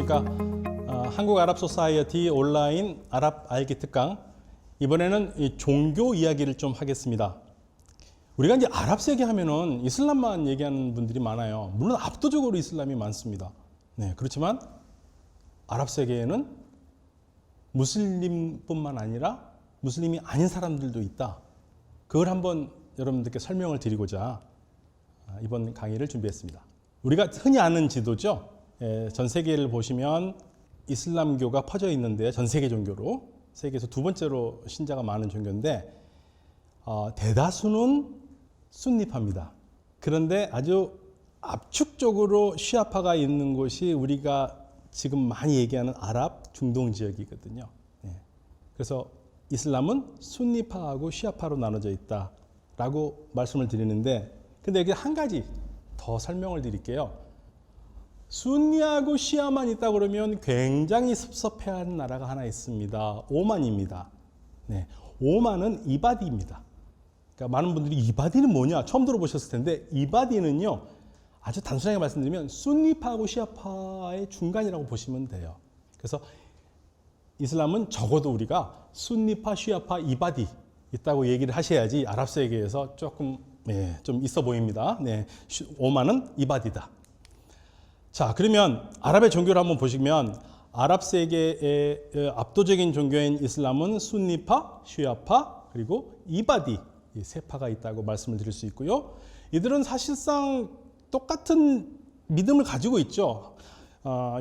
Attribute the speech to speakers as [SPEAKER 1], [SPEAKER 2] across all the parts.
[SPEAKER 1] 안녕하십니까. 한국 아랍 소사이어티 온라인 아랍 알기 특강. 이번에는 이 종교 이야기를 좀 하겠습니다. 우리가 이제 아랍 세계 하면은 이슬람만 얘기하는 분들이 많아요. 물론 압도적으로 이슬람이 많습니다. 네, 그렇지만 아랍 세계에는 무슬림뿐만 아니라 무슬림이 아닌 사람들도 있다. 그걸 한번 여러분들께 설명을 드리고자 이번 강의를 준비했습니다. 우리가 흔히 아는 지도죠. 전 세계를 보시면 이슬람교가 퍼져 있는데, 전 세계 종교로 세계에서 두 번째로 신자가 많은 종교인데 대다수는 순니파입니다. 그런데 아주 압축적으로 시아파가 있는 곳이 우리가 지금 많이 얘기하는 아랍 중동 지역이거든요. 그래서 이슬람은 순니파하고 시아파로 나눠져 있다라고 말씀을 드리는데, 근데 여기 한 가지 더 설명을 드릴게요. 순니하고 시아만 있다 그러면 굉장히 섭섭해하는 나라가 하나 있습니다. 오만입니다. 네, 오만은 이바디입니다. 그러니까 많은 분들이 이바디는 뭐냐 처음 들어보셨을 텐데, 이바디는요 아주 단순하게 말씀드리면 순니파하고 시아파의 중간이라고 보시면 돼요. 그래서 이슬람은 적어도 우리가 순니파, 시아파, 이바디 있다고 얘기를 하셔야지 아랍 세계에서 조금 좀 있어 보입니다. 네, 오만은 이바디다. 자, 그러면 아랍의 종교를 한번 보시면 아랍 세계의 압도적인 종교인 이슬람은 순니파, 시아파, 그리고 이바디 이 세 파가 있다고 말씀을 드릴 수 있고요. 이들은 사실상 똑같은 믿음을 가지고 있죠.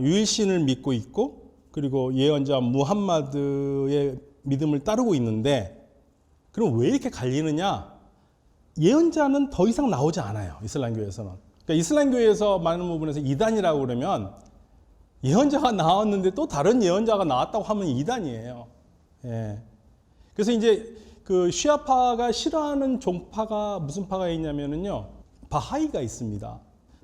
[SPEAKER 1] 유일신을 믿고 있고, 그리고 예언자 무함마드의 믿음을 따르고 있는데, 그럼 왜 이렇게 갈리느냐? 예언자는 더 이상 나오지 않아요. 이슬람교에서는. 그러니까 이슬람교에서 많은 부분에서 이단이라고 그러면 예언자가 나왔는데 또 다른 예언자가 나왔다고 하면 이단이에요. 예. 그래서 이제 그 시아파가 싫어하는 종파가 무슨 파가 있냐면요, 바하이가 있습니다.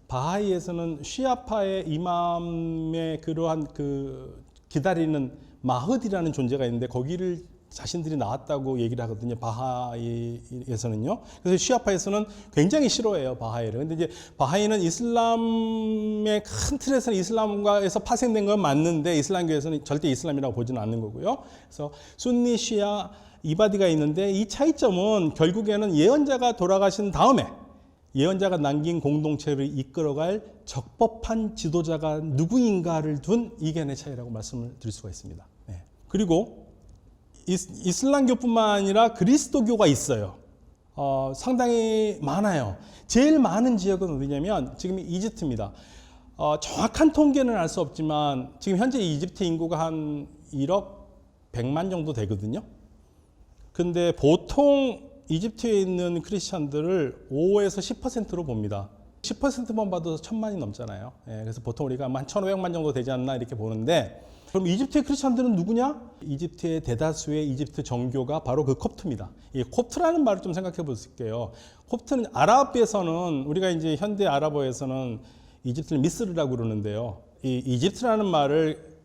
[SPEAKER 1] 바하이에서는 시아파의 이맘의 그러한 그 기다리는 마흐디라는 존재가 있는데, 거기를 자신들이 나왔다고 얘기를 하거든요. 바하이에서는요. 그래서 시아파에서는 굉장히 싫어해요, 바하이를. 근데 이제 바하이는 이슬람의 큰 틀에서는 이슬람과에서 파생된 건 맞는데, 이슬람교에서는 절대 이슬람이라고 보지는 않는 거고요. 그래서 순니, 시아, 이바디가 있는데, 이 차이점은 결국에는 예언자가 돌아가신 다음에 예언자가 남긴 공동체를 이끌어갈 적법한 지도자가 누구인가를 둔 이견의 차이라고 말씀을 드릴 수가 있습니다. 네. 그리고 이슬람교뿐만 아니라 그리스도교가 있어요. 상당히 많아요. 제일 많은 지역은 어디냐면 지금 이집트입니다. 정확한 통계는 알 수 없지만 지금 현재 이집트 인구가 한 1억 100만 정도 되거든요. 근데 보통 이집트에 있는 크리스찬들을 5에서 10%로 봅니다. 10%만 봐도 1000만이 넘잖아요. 그래서 보통 우리가 한 1500만 정도 되지 않나 이렇게 보는데, 그럼 이집트의 크리스찬들은 누구냐? 이집트의 대다수의 이집트 정교가 바로 그 콥트입니다. 이 콥트라는 말을 좀 생각해 볼게요. 콥트는 아랍에서는, 우리가 이제 현대 아랍어에서는 이집트를 미스르라고 그러는데요. 이 이집트라는 말을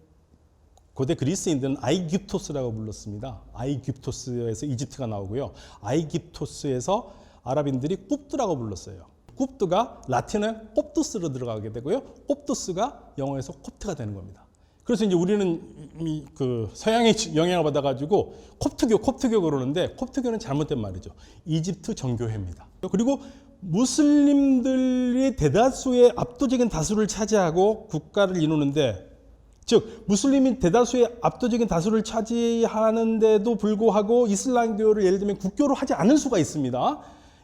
[SPEAKER 1] 고대 그리스인들은 아이깁토스라고 불렀습니다. 아이깁토스에서 이집트가 나오고요. 아이깁토스에서 아랍인들이 꿉드라고 불렀어요. 꿉드가 라틴어의 콥두스로 들어가게 되고요. 콥두스가 영어에서 콥트가 되는 겁니다. 그래서 이제 우리는 그 서양의 영향을 받아가지고 콥트교 그러는데, 콥트교는 잘못된 말이죠. 이집트 정교회입니다. 그리고 무슬림들이 대다수의 압도적인 다수를 차지하고 국가를 이루는데, 즉 무슬림이 대다수의 압도적인 다수를 차지하는데도 불구하고 이슬람교를 예를 들면 국교로 하지 않을 수가 있습니다.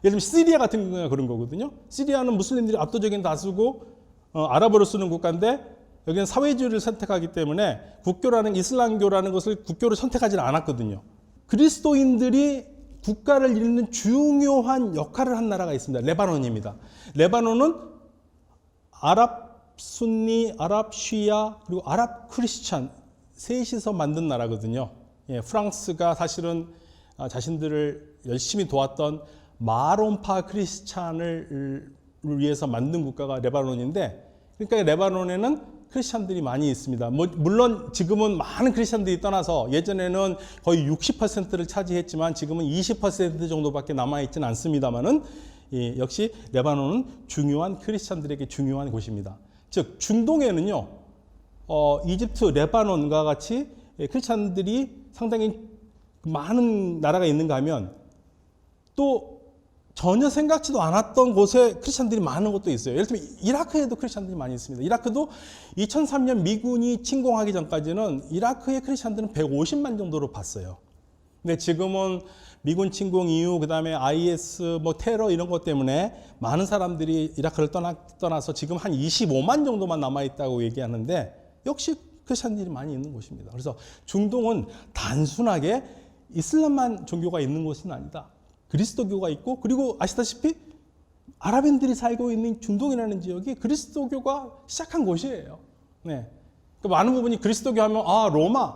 [SPEAKER 1] 예를 들면 시리아 같은 경우가 그런 거거든요. 시리아는 무슬림들이 압도적인 다수고 아랍어를 쓰는 국가인데, 여기는 사회주의를 선택하기 때문에 국교라는 이슬람교라는 것을 국교를 선택하지는 않았거든요. 그리스도인들이 국가를 이루는 중요한 역할을 한 나라가 있습니다. 레바논입니다. 레바논은 아랍 순니, 아랍 시아, 그리고 아랍 크리스찬 셋이서 만든 나라거든요. 프랑스가 사실은 자신들을 열심히 도왔던 마론파 크리스찬을 위해서 만든 국가가 레바논인데, 그러니까 레바논에는 크리스찬들이 많이 있습니다. 물론 지금은 많은 크리스찬들이 떠나서 예전에는 거의 60%를 차지했지만 지금은 20% 정도밖에 남아있지는 않습니다만은, 역시 레바논은 중요한 크리스찬들에게 중요한 곳입니다. 즉 중동에는요 이집트, 레바논과 같이 크리스찬들이 상당히 많은 나라가 있는가 하면 또 전혀 생각지도 않았던 곳에 크리스찬들이 많은 곳도 있어요. 예를 들면 이라크에도 크리스찬들이 많이 있습니다. 이라크도 2003년 미군이 침공하기 전까지는 이라크의 크리스찬들은 150만 정도로 봤어요. 근데 지금은 미군 침공 이후 그다음에 IS 뭐 테러 이런 것 때문에 많은 사람들이 이라크를 떠나서 지금 한 25만 정도만 남아 있다고 얘기하는데 역시 크리스찬들이 많이 있는 곳입니다. 그래서 중동은 단순하게 이슬람만 종교가 있는 곳은 아니다. 그리스도교가 있고, 그리고 아시다시피 아랍인들이 살고 있는 중동이라는 지역이 그리스도교가 시작한 곳이에요. 네. 그 많은 부분이 그리스도교 하면 로마,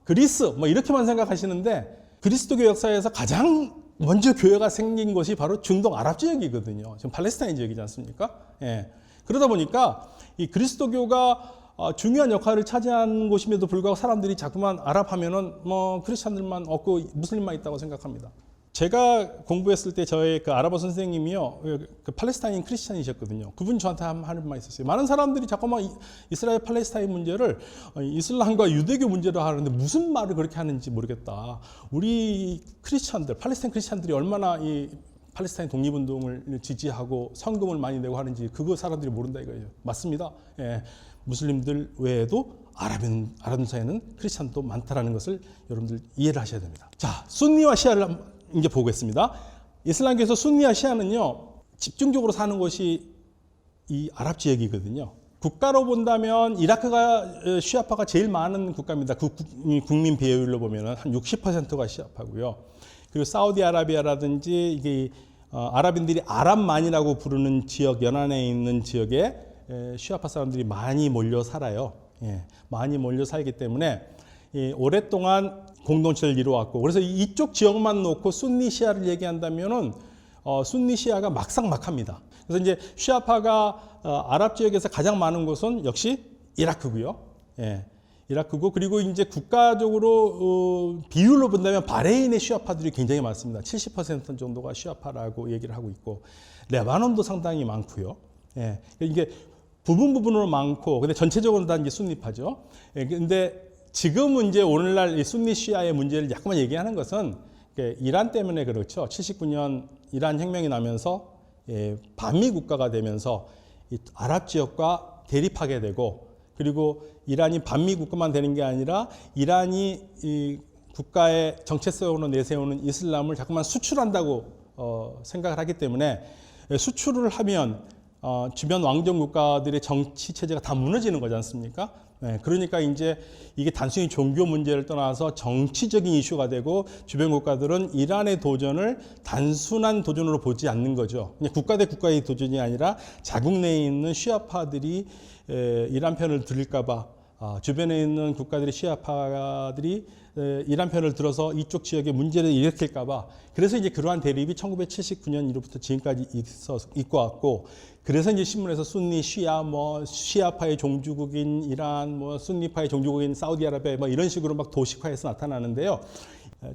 [SPEAKER 1] 그리스 뭐 이렇게만 생각하시는데 그리스도교 역사에서 가장 먼저 교회가 생긴 곳이 바로 중동 아랍 지역이거든요. 지금 팔레스타인 지역이지 않습니까? 예. 그러다 보니까 이 그리스도교가 중요한 역할을 차지하는 곳임에도 불구하고 사람들이 자꾸만 아랍 하면은 뭐 크리스찬들만 없고 무슬림만 있다고 생각합니다. 제가 공부했을 때 저의 그 아랍어 선생님이요, 그 팔레스타인 크리스찬이셨거든요. 그분이 저한테 하는 말 있었어요. 많은 사람들이 자꾸만 이스라엘 팔레스타인 문제를 이슬람과 유대교 문제로 하는데 무슨 말을 그렇게 하는지 모르겠다. 우리 크리스찬들, 팔레스타인 크리스찬들이 얼마나 이 팔레스타인 독립운동을 지지하고 성금을 많이 내고 하는지 그거 사람들이 모른다 이거예요. 맞습니다. 예. 무슬림들 외에도 아랍인 사이에는 크리스찬도 많다라는 것을 여러분들 이해를 하셔야 됩니다. 자, 순니와 시아를 이제 보겠습니다. 이슬람교에서 순니와 시아는요, 집중적으로 사는 곳이 이 아랍 지역이거든요. 국가로 본다면 이라크가 시아파가 제일 많은 국가입니다. 그 국민 비율로 보면 한 60%가 시아파고요. 그리고 사우디아라비아라든지 이게 아랍인들이 아랍만이라고 부르는 지역, 연안에 있는 지역에 시아파 사람들이 많이 몰려 살아요. 예, 많이 몰려 살기 때문에 오랫동안 공동체를 이루어왔고, 그래서 이쪽 지역만 놓고 순니 시아를 얘기한다면은 순니 시아가 막상막합니다. 그래서 이제 시아파가 아랍 지역에서 가장 많은 곳은 역시 이라크고요. 예, 이라크고, 그리고 이제 국가적으로 비율로 본다면 바레인의 시아파들이 굉장히 많습니다. 70% 정도가 시아파라고 얘기를 하고 있고, 레바논도 상당히 많고요. 예, 이게 부분으로 많고, 근데 전체적으로는 다 이제 순니파죠. 예, 근데 지금은 이제 오늘날 이 순니 시아의 문제를 약간만 얘기하는 것은 이란 때문에 그렇죠. 79년 이란 혁명이 나면서 반미 국가가 되면서 이 아랍 지역과 대립하게 되고, 그리고 이란이 반미 국가만 되는 게 아니라 이란이 이 국가의 정체성으로 내세우는 이슬람을 자꾸만 수출한다고 생각을 하기 때문에 수출을 하면 주변 왕정 국가들의 정치 체제가 다 무너지는 거지 않습니까? 네, 그러니까 이제 이게 단순히 종교 문제를 떠나서 정치적인 이슈가 되고, 주변 국가들은 이란의 도전을 단순한 도전으로 보지 않는 거죠. 그냥 국가 대 국가의 도전이 아니라 자국 내에 있는 시아파들이 이란 편을 들을까봐, 주변에 있는 국가들의 시아파들이 이란 편을 들어서 이쪽 지역에 문제를 일으킬까봐, 그래서 이제 그러한 대립이 1979년 이후부터 지금까지 있고 왔고, 그래서 이제 신문에서 순니, 시아, 뭐 시아파의 종주국인 이란, 뭐 순니파의 종주국인 사우디아라비아, 뭐 이런 식으로 막 도식화해서 나타나는데요.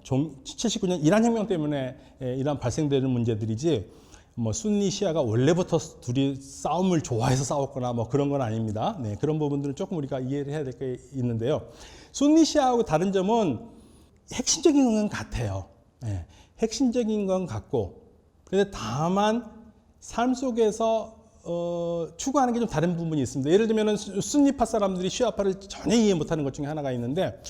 [SPEAKER 1] 79년 이란 혁명 때문에 이란 발생되는 문제들이지, 뭐 순니 시아가 원래부터 둘이 싸움을 좋아해서 싸웠거나 뭐 그런 건 아닙니다. 네, 그런 부분들은 조금 우리가 이해를 해야 될 게 있는데요. 순니 시아하고 다른 점은 핵심적인 건 같아요. 네, 핵심적인 건 같고, 근데 다만 삶 속에서 추구하는 게 좀 다른 부분이 있습니다. 예를 들면 순니파 사람들이 시아파를 전혀 이해 못하는 것 중에 하나가 있는데,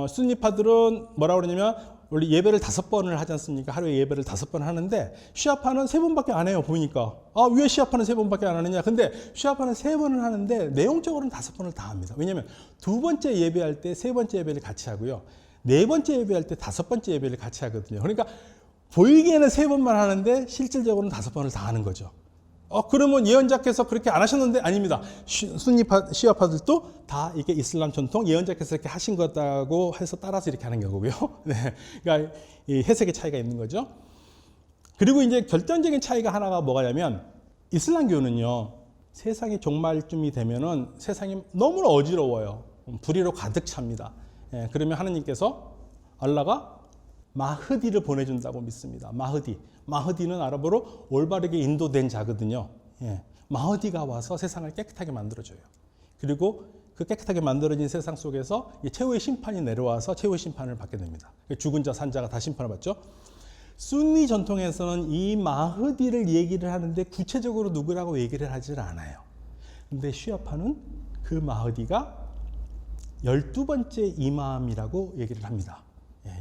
[SPEAKER 1] 순니파들은 뭐라고 그러냐면 원래 예배를 5번을 하지 않습니까? 하루에 예배를 5번 하는데 시아파는 3번밖에 안 해요. 보니까 왜 시아파는 3번밖에 안 하느냐? 근데 시아파는 3번을 하는데 내용적으로는 5번을 다 합니다. 왜냐하면 2번째 예배할 때 3번째 예배를 같이 하고요, 4번째 예배할 때 5번째 예배를 같이 하거든요. 그러니까 보이기에는 3번만 하는데 실질적으로는 5번을 다 하는 거죠. 그러면 예언자께서 그렇게 안 하셨는데? 아닙니다. 순니파, 시아파들도 다 이게 이슬람 전통, 예언자께서 이렇게 하신 거다고 해서 따라서 이렇게 하는 거고요. 네. 그러니까 이 해석의 차이가 있는 거죠. 그리고 이제 결정적인 차이가 하나가 뭐가냐면, 이슬람교는요, 세상의 종말쯤이 되면은 세상이 너무나 어지러워요. 불의로 가득 찹니다. 예, 그러면 하나님께서, 알라가 마흐디를 보내준다고 믿습니다. 마흐디는 아랍어로 올바르게 인도된 자거든요. 예, 마흐디가 와서 세상을 깨끗하게 만들어줘요. 그리고 그 깨끗하게 만들어진 세상 속에서 최후의 심판이 내려와서 최후의 심판을 받게 됩니다. 죽은 자, 산 자가 다 심판을 받죠. 순니 전통에서는 이 마흐디를 얘기를 하는데 구체적으로 누구라고 얘기를 하질 않아요. 근데 시아파는 그 마흐디가 12번째 이맘이라고 얘기를 합니다.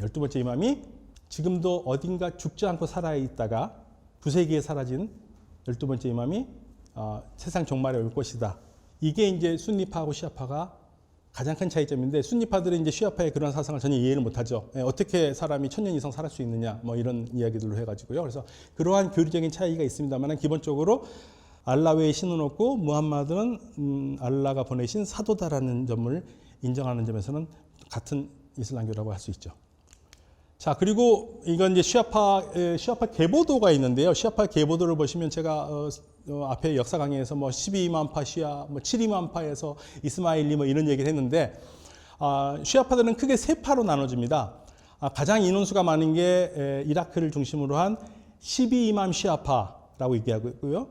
[SPEAKER 1] 12번째 이맘이 지금도 어딘가 죽지 않고 살아있다가 두세기에 사라진 12번째 이맘이 세상 종말에 올 것이다. 이게 이제 순니파하고 시아파가 가장 큰 차이점인데, 순니파들은 이제 시아파의 그런 사상을 전혀 이해를 못하죠. 어떻게 사람이 1000년 이상 살을 수 있느냐, 뭐 이런 이야기들로 해가지고요. 그래서 그러한 교리적인 차이가 있습니다만 기본적으로 알라 외에 신은 없고 무함마드는 알라가 보내신 사도다라는 점을 인정하는 점에서는 같은 이슬람교라고 할 수 있죠. 자, 그리고 이건 이제 시아파 계보도가 있는데요. 시아파 계보도를 보시면 제가 앞에 역사 강의에서 뭐 12이맘파 시아, 뭐 7이맘파에서 이스마일리 뭐 이런 얘기를 했는데, 시아파들은 크게 세 파로 나눠집니다. 가장 인원수가 많은 게 이라크를 중심으로 한 12이맘 시아파라고 얘기하고 있고요.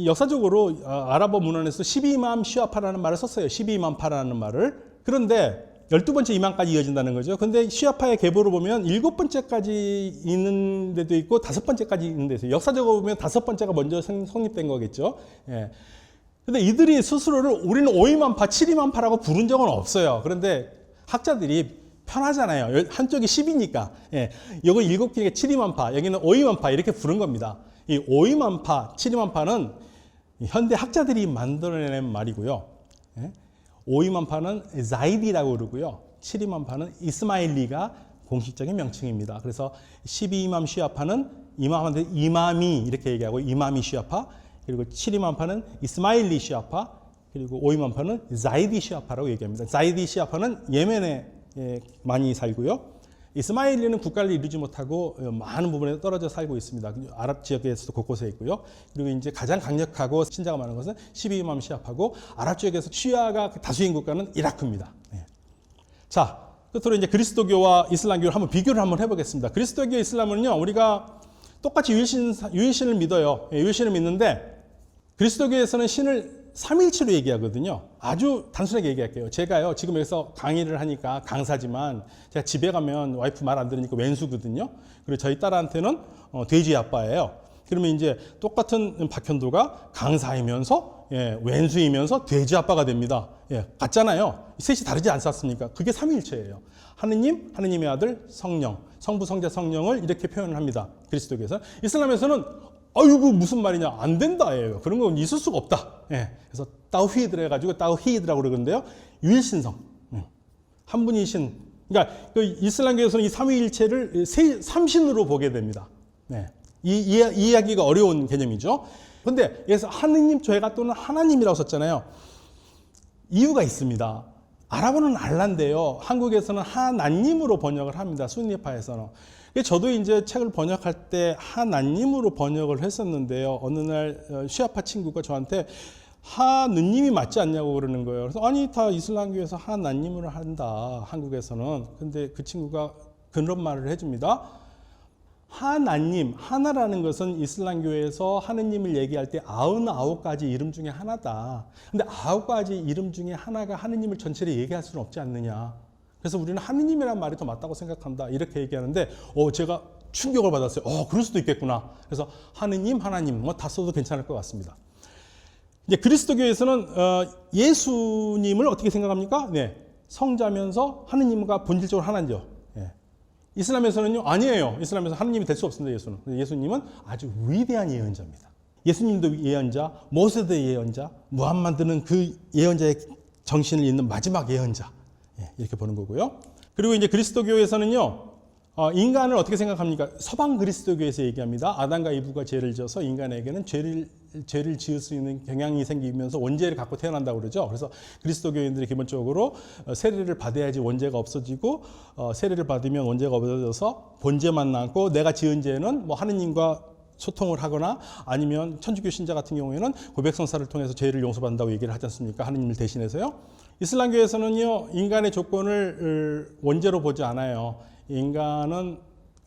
[SPEAKER 1] 역사적으로 아랍어 문헌에서 12이맘 시아파라는 말을 썼어요. 12이맘파라는 말을. 그런데 12번째 이맘까지 이어진다는 거죠. 근데 시아파의 계보를 보면 7번째까지 있는 데도 있고 5번째까지 있는 데도 있어요. 역사적으로 보면 5번째가 먼저 성립된 거겠죠. 예. 근데 이들이 스스로를 우리는 5이맘파, 7이맘파라고 부른 적은 없어요. 그런데 학자들이 편하잖아요. 한쪽이 10이니까. 예. 요거 7개니까 7이맘파, 여기는 5이맘파 이렇게 부른 겁니다. 이 5이맘파, 7이맘파는 현대 학자들이 만들어낸 말이고요. 예. 5이맘파는 자이디라고 그러고요. 7이맘파는 이스마일리가 공식적인 명칭입니다. 그래서 12이맘 시아파는 이맘한테 이맘이 이렇게 얘기하고 이맘이 시아파, 그리고 7이맘파는 이스마일리 시아파, 그리고 5이맘파는 자이디 시아파라고 얘기합니다. 자이디 시아파는 예멘에 많이 살고요. 이스마일리는 국가를 이루지 못하고 많은 부분에 떨어져 살고 있습니다. 아랍 지역에서도 곳곳에 있고요. 그리고 이제 가장 강력하고 신자가 많은 것은 12이맘 시아파고, 아랍 지역에서 시아가 다수인 국가는 이라크입니다. 네. 자, 끝으로 이제 그리스도교와 이슬람교를 한번 비교를 한번 해보겠습니다. 그리스도교, 이슬람은요, 우리가 똑같이 유일신을 믿어요. 유일신을 믿는데, 그리스도교에서는 신을 삼일체로 얘기하거든요. 아주 단순하게 얘기할게요. 제가요, 지금 여기서 강의를 하니까 강사지만 제가 집에 가면 와이프 말 안 들으니까 왼수거든요. 그리고 저희 딸한테는 돼지 아빠예요. 그러면 이제 똑같은 박현도가 강사이면서 왼수이면서 돼지 아빠가 됩니다. 같잖아요. 셋이 다르지 않습니까? 그게 삼위일체예요. 하느님, 하느님의 아들, 성령, 성부, 성자, 성령을 이렇게 표현을 합니다. 그리스도교에서. 이슬람에서는 아이고 무슨 말이냐, 안 된다예요. 그런 건 있을 수가 없다. 그래서 따우히드라 해가지고 따우히드라고 그러는데요. 유일신성, 한 분이신. 그러니까 그 이슬람교에서는 이 삼위일체를 삼신으로 보게 됩니다. 이 이야기가 어려운 개념이죠. 그런데 여기서 하느님, 저희가 또는 하나님이라고 썼잖아요. 이유가 있습니다. 아랍어는 알라인데요. 한국에서는 하나님으로 번역을 합니다. 순니파에서는. 저도 이제 책을 번역할 때 하나님으로 번역을 했었는데요. 어느 날 시아파 친구가 저한테 하느님이 맞지 않냐고 그러는 거예요. 그래서 아니, 다 이슬람교에서 하나님으로 한다, 한국에서는. 근데 그 친구가 그런 말을 해줍니다. 하나님, 하나라는 것은 이슬람교에서 하느님을 얘기할 때 99가지 이름 중에 하나다. 근데 9가지 이름 중에 하나가 하느님을 전체를 얘기할 수는 없지 않느냐. 그래서 우리는 하느님이라는 말이 더 맞다고 생각한다. 이렇게 얘기하는데, 제가 충격을 받았어요. 그럴 수도 있겠구나. 그래서 하느님, 하나님, 뭐 다 써도 괜찮을 것 같습니다. 이제 그리스도교에서는 예수님을 어떻게 생각합니까? 성자면서 하느님과 본질적으로 하나죠. 이슬람에서는요, 아니에요. 이슬람에서 하느님이 될 수 없습니다. 예수님은 아주 위대한 예언자입니다. 예수님도 예언자, 모세도 예언자, 무함마드는 그 예언자의 정신을 잇는 마지막 예언자. 이렇게 보는 거고요. 그리고 이제 그리스도교에서는요, 인간을 어떻게 생각합니까? 서방 그리스도교에서 얘기합니다. 아담과 이브가 죄를 지어서 인간에게는 죄를 지을 수 있는 경향이 생기면서 원죄를 갖고 태어난다고 그러죠. 그래서 그리스도교인들이 기본적으로 세례를 받아야지 원죄가 없어지고, 세례를 받으면 원죄가 없어져서 본죄만 남고, 내가 지은 죄는 뭐 하느님과 소통을 하거나 아니면 천주교 신자 같은 경우에는 고백성사를 통해서 죄를 용서받는다고 얘기를 하지 않습니까? 하느님을 대신해서요. 이슬람교에서는요, 인간의 조건을 원죄로 보지 않아요. 인간은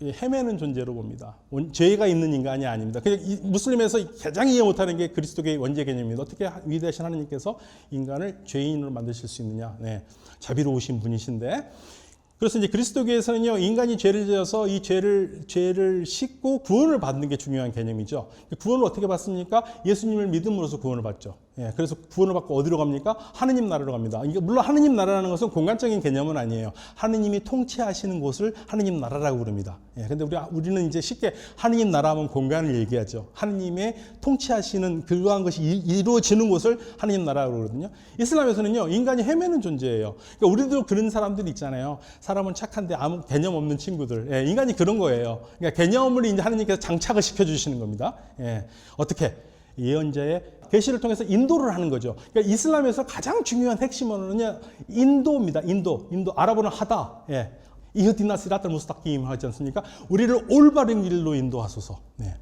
[SPEAKER 1] 헤매는 존재로 봅니다. 죄가 있는 인간이 아닙니다. 그냥 무슬림에서 가장 이해 못하는 게 그리스도교의 원죄 개념입니다. 어떻게 위대하신 하나님께서 인간을 죄인으로 만드실 수 있느냐. 네, 자비로우신 분이신데, 그래서 이제 그리스도교에서는요, 인간이 죄를 지어서 이 죄를 씻고 구원을 받는 게 중요한 개념이죠. 구원을 어떻게 받습니까? 예수님을 믿음으로써 구원을 받죠. 예, 그래서 구원을 받고 어디로 갑니까? 하느님 나라로 갑니다. 물론 하느님 나라라는 것은 공간적인 개념은 아니에요. 하느님이 통치하시는 곳을 하느님 나라라고 부릅니다. 예, 근데 우리는 이제 쉽게 하느님 나라 하면 공간을 얘기하죠. 하느님의 통치하시는 그러한 것이 이루어지는 곳을 하느님 나라라고 그러거든요. 이슬람에서는요, 인간이 헤매는 존재예요. 그러니까 우리도 그런 사람들 있잖아요. 사람은 착한데 아무 개념 없는 친구들. 예, 인간이 그런 거예요. 그러니까 개념을 이제 하느님께서 장착을 시켜주시는 겁니다. 예, 어떻게? 예언자의 계시를 통해서 인도를 하는 거죠. 그러니까 이슬람에서 가장 중요한 핵심 언어는요, 인도입니다. 인도. 아랍어는 하다. 예. 이흐디나 시라탈 무스타킴 하지 않습니까? 우리를 올바른 길로 인도하소서. 네.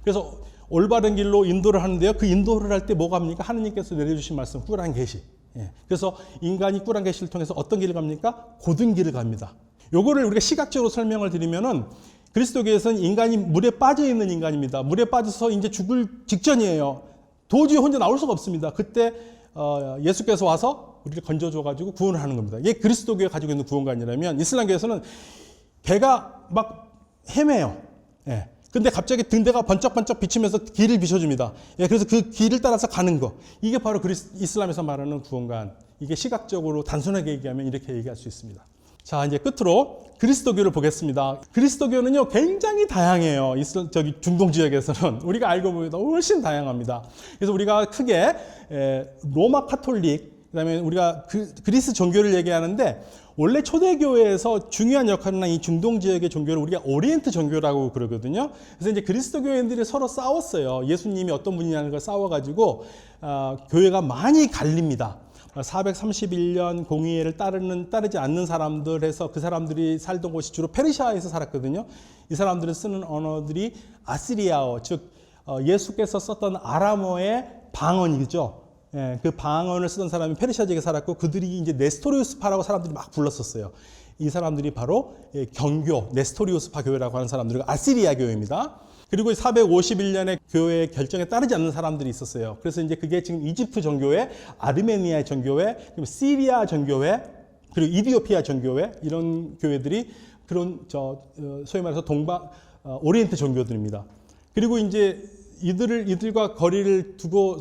[SPEAKER 1] 그래서 올바른 길로 인도를 하는데요. 그 인도를 할 때 뭐가 합니까? 하느님께서 내려주신 말씀, 꾸란 계시. 예. 그래서 인간이 꾸란 계시를 통해서 어떤 길을 갑니까? 고든 길을 갑니다. 요거를 우리가 시각적으로 설명을 드리면은, 그리스도교에서는 인간이 물에 빠져 있는 인간입니다. 물에 빠져서 이제 죽을 직전이에요. 도저히 혼자 나올 수가 없습니다. 그때 예수께서 와서 우리를 건져줘가지고 구원을 하는 겁니다. 이게 그리스도교가 가지고 있는 구원관이라면, 이슬람교에서는 개가 막 헤매요. 예. 근데 갑자기 등대가 번쩍번쩍 비치면서 길을 비춰줍니다. 예. 그래서 그 길을 따라서 가는 거. 이게 바로 이슬람에서 말하는 구원관. 이게 시각적으로 단순하게 얘기하면 이렇게 얘기할 수 있습니다. 자, 이제 끝으로 그리스도교를 보겠습니다. 그리스도교는요, 굉장히 다양해요. 중동 지역에서는 우리가 알고 보기보다 훨씬 다양합니다. 그래서 우리가 크게 로마 카톨릭, 그다음에 우리가 그리스 종교를 얘기하는데, 원래 초대교회에서 중요한 역할을 한 이 중동 지역의 종교를 우리가 오리엔트 종교라고 그러거든요. 그래서 이제 그리스도교인들이 서로 싸웠어요. 예수님이 어떤 분이냐는 걸 싸워가지고 교회가 많이 갈립니다. 431년 공의회를 따르지 않는 사람들 해서 그 사람들이 살던 곳이 주로 페르시아에서 살았거든요. 이 사람들은 쓰는 언어들이 아시리아어, 즉 예수께서 썼던 아람어의 방언이죠. 예, 그 방언을 쓰던 사람이 페르시아 지역에 살았고, 그들이 이제 네스토리우스파라고 사람들이 막 불렀었어요. 이 사람들이 바로 경교, 네스토리우스파 교회라고 하는 사람들이 아시리아 교회입니다. 그리고 451년에 교회의 결정에 따르지 않는 사람들이 있었어요. 그래서 이제 그게 지금 이집트 정교회, 아르메니아 정교회, 그리고 시리아 정교회, 그리고 이디오피아 정교회, 이런 교회들이 그런 소위 말해서 오리엔트 정교들입니다. 그리고 이제 이들과 거리를 두고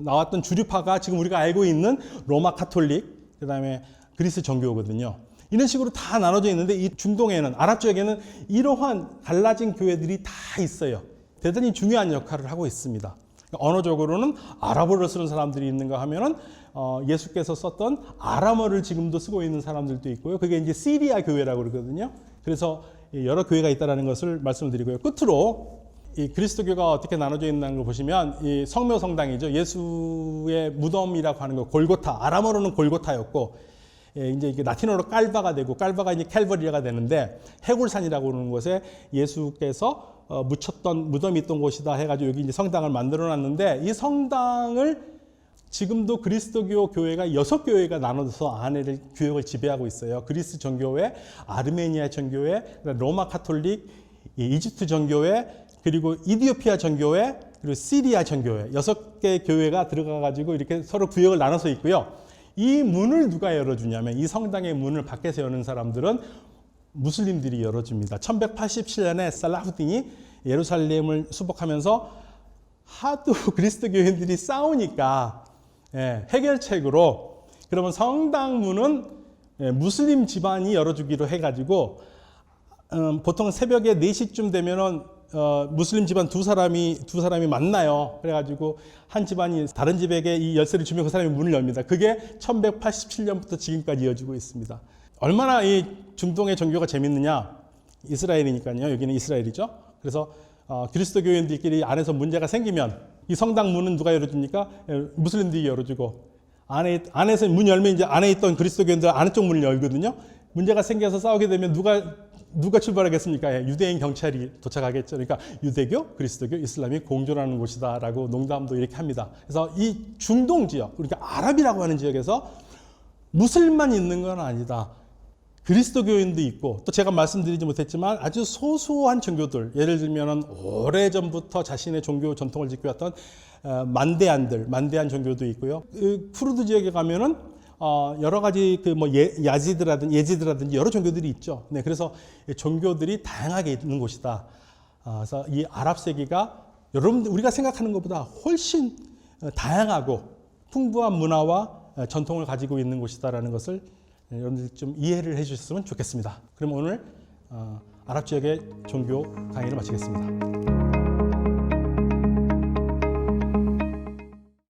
[SPEAKER 1] 나왔던 주류파가 지금 우리가 알고 있는 로마 카톨릭, 그다음에 그리스 정교거든요. 이런 식으로 다 나눠져 있는데, 이 중동에는, 아랍 지역에는 이러한 달라진 교회들이 다 있어요. 대단히 중요한 역할을 하고 있습니다. 언어적으로는 아랍어를 쓰는 사람들이 있는가 하면은 예수께서 썼던 아람어를 지금도 쓰고 있는 사람들도 있고요. 그게 이제 시리아 교회라고 그러거든요. 그래서 여러 교회가 있다는 것을 말씀드리고요. 끝으로 이 그리스도교가 어떻게 나눠져 있는 걸 보시면, 이 성묘성당이죠. 예수의 무덤이라고 하는 거, 골고타, 아람어로는 골고타였고, 이제 이게 라틴어로 깔바가 되고, 깔바가 이제 캘버리가 되는데, 해골산이라고 하는 곳에 예수께서 묻혔던 무덤이 있던 곳이다 해가지고 여기 이제 성당을 만들어 놨는데, 이 성당을 지금도 그리스도교 교회가 6교회가 나눠서 안에를 교역을 지배하고 있어요. 그리스 정교회, 아르메니아 정교회, 로마 카톨릭, 이집트 정교회, 그리고 이디오피아 정교회, 그리고 시리아 정교회, 6개 교회가 들어가가지고 이렇게 서로 구역을 나눠서 있고요. 이 문을 누가 열어주냐면, 이 성당의 문을 밖에서 여는 사람들은 무슬림들이 열어줍니다. 1187년에 살라후딘이 예루살렘을 수복하면서 하도 그리스도교인들이 싸우니까 해결책으로 그러면 성당 문은 무슬림 집안이 열어주기로 해가지고, 보통 새벽에 4시쯤 되면은 무슬림 집안 두 사람이 만나요. 그래가지고 한 집안이 다른 집에게 이 열쇠를 주면 그 사람이 문을 엽니다. 그게 1187년부터 지금까지 이어지고 있습니다. 얼마나 이 중동의 종교가 재밌느냐? 이스라엘이니까요. 여기는 이스라엘이죠. 그래서 그리스도교인들끼리 안에서 문제가 생기면 이 성당 문은 누가 열어줍니까? 무슬림들이 열어주고, 안에서 문 열면 이제 안에 있던 그리스도교인들 안쪽 문을 열거든요. 문제가 생겨서 싸우게 되면 누가 출발하겠습니까? 유대인 경찰이 도착하겠죠. 그러니까 유대교, 그리스도교, 이슬람이 공존하는 곳이다라고 농담도 이렇게 합니다. 그래서 이 중동 지역, 우리가 아랍이라고 하는 지역에서 무슬림만 있는 건 아니다. 그리스도교인도 있고 또 제가 말씀드리지 못했지만 아주 소소한 종교들, 예를 들면 오래전부터 자신의 종교 전통을 지켜왔던 만대한 종교도 있고요. 그 쿠르드 지역에 가면은 여러 가지 그 뭐 예지드라든지 여러 종교들이 있죠. 네, 그래서 종교들이 다양하게 있는 곳이다. 그래서 이 아랍 세계가 여러분들 우리가 생각하는 것보다 훨씬 다양하고 풍부한 문화와 전통을 가지고 있는 곳이다라는 것을 여러분들 좀 이해를 해주셨으면 좋겠습니다. 그럼 오늘 아랍 지역의 종교 강의를 마치겠습니다.